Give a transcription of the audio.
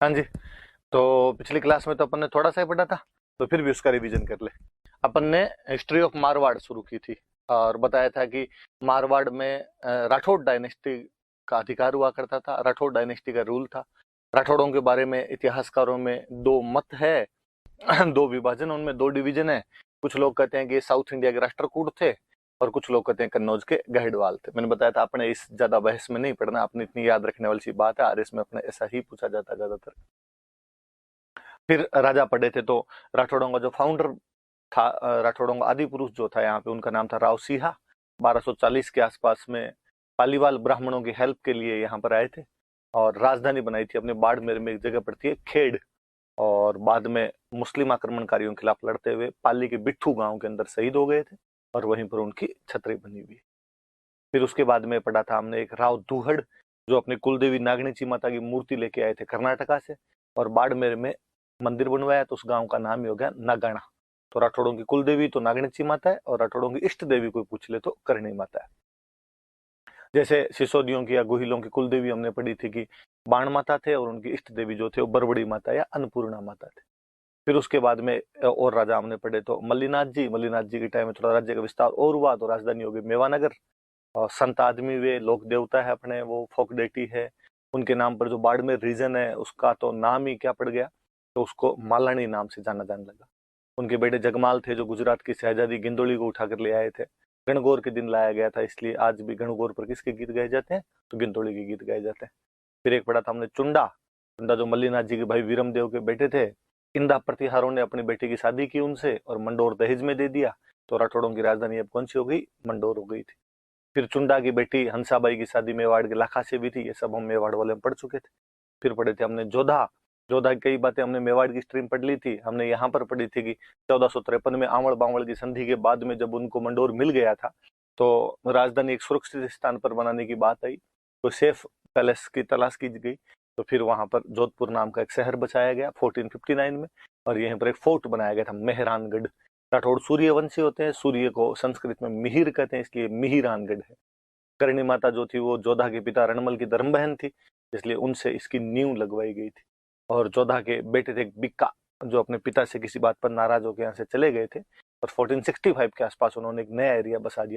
हाँ जी। तो पिछली क्लास में तो अपन ने थोड़ा सा ही पढ़ा था, तो फिर भी उसका रिवीजन कर ले। अपन ने हिस्ट्री ऑफ मारवाड़ शुरू की थी और बताया था कि मारवाड़ में राठौड़ डायनेस्टी का अधिकार हुआ करता था। राठौड़ डायनेस्टी का रूल था। राठौड़ों के बारे में इतिहासकारों में दो मत है। दो विभाजन, उनमें दो डिवीजन है। कुछ लोग कहते हैं कि साउथ इंडिया के राष्ट्रकूट थे और कुछ लोग कहते हैं कन्नौज के गहडवाल थे। मैंने बताया था अपने इस ज्यादा बहस में नहीं पढ़ना, अपनी इतनी याद रखने वाली सी बात है, आरएस में अपने ऐसा ही पूछा जाता है ज्यादातर। फिर राजा पढ़े थे तो राठौड़ों का जो फाउंडर था, राठौड़ों का आदि पुरुष जो था यहाँ पे, उनका नाम था राव सिहा। 1240 के आसपास में पालीवाल ब्राह्मणों की हेल्प के लिए यहाँ पर आए थे और राजधानी बनाई थी अपने बाड़मेर में। एक जगह पड़ती है खेड़। और बाद में मुस्लिम आक्रमणकारियों के खिलाफ लड़ते हुए पाली के बिट्ठू गांव के अंदर शहीद हो गए थे और वहीं पर उनकी छतरी बनी हुई है। फिर उसके बाद में पढ़ा था हमने एक राव दूहड़, जो अपनी कुलदेवी नागणीची माता की मूर्ति लेके आए थे कर्नाटका से और बाड़मेर में मंदिर बनवाया, तो उस गांव का नाम ही हो गया नागाणा। तो राठौड़ों की कुलदेवी तो नागणीची माता है और राठौड़ों की इष्ट देवी कोई पूछ ले तो करणी माता है। जैसे सिसोदियों की या गुहिलों की कुलदेवी हमने पढ़ी थी कि बाण माता थे और उनकी इष्ट देवी जो थे वो बरबड़ी माता या अन्नपूर्णा माता थे। फिर उसके बाद में और राजा हमने पढ़े तो मल्लीनाथ जी के टाइम में थोड़ा राज्य का विस्तार और हुआ, तो राजधानी हो गई मेवानगर। और संत आदमी वे लोक देवता है अपने, वो फोक डेटी है उनके नाम पर। जो बाड़मेर रीजन है उसका तो नाम ही क्या पड़ गया, तो उसको मालानी नाम से जाना जाने लगा। उनके बेटे जगमाल थे जो गुजरात की शहजादी गिंदोली को उठाकर ले आए थे। गणगौर के दिन लाया गया था, इसलिए आज भी गणगौर पर किसके गीत गाए जाते हैं, तो गिंदोली के गीत गाए जाते हैं। फिर एक पढ़ा था हमने चुंडा। चुंडा जो मल्लीनाथ जी के भाई वीरम देव के बेटे थे। इंदा प्रतिहारों ने अपनी बेटी की शादी की उनसे और मंडोर दहेज में दे दिया, तो राठौड़ों की राजधानी अब कौन सी हो गई, मंडोर हो गई थी। फिर चुंडा की बेटी हंसाबाई की शादी मेवाड़ के लाखा से भी थी, ये सब हम मेवाड़ वाले में पढ़ चुके थे। फिर पढ़े थे हमने जोधा। जोधा की कई बातें हमने मेवाड़ की स्ट्रीम पढ़ ली थी। हमने यहाँ पर पढ़ी थी कि 1453 में आंवल बावल की संधि के बाद में जब उनको मंडोर मिल गया था, तो राजधानी एक सुरक्षित स्थान पर बनाने की बात आई, तो सेफ पैलेस की तलाश की गई। तो फिर वहां पर जोधपुर नाम का एक शहर बसाया गया 1459 में, और यहीं पर एक फोर्ट बनाया गया था मेहरानगढ़। राठौड़ सूर्यवंशी होते हैं, सूर्य को संस्कृत में मिहिर कहते हैं, इसलिए मिहिरानगढ़ है। करणी माता जो थी वो जोधा के पिता रणमल की धर्म बहन थी, इसलिए उनसे इसकी नींव लगवाई गई थी। और जोधा के बेटे थे एक बिक्का, जो अपने पिता से किसी बात पर नाराज होकर यहाँ से चले गए थे और 1465 के आसपास उन्होंने एक नया एरिया बसा दिया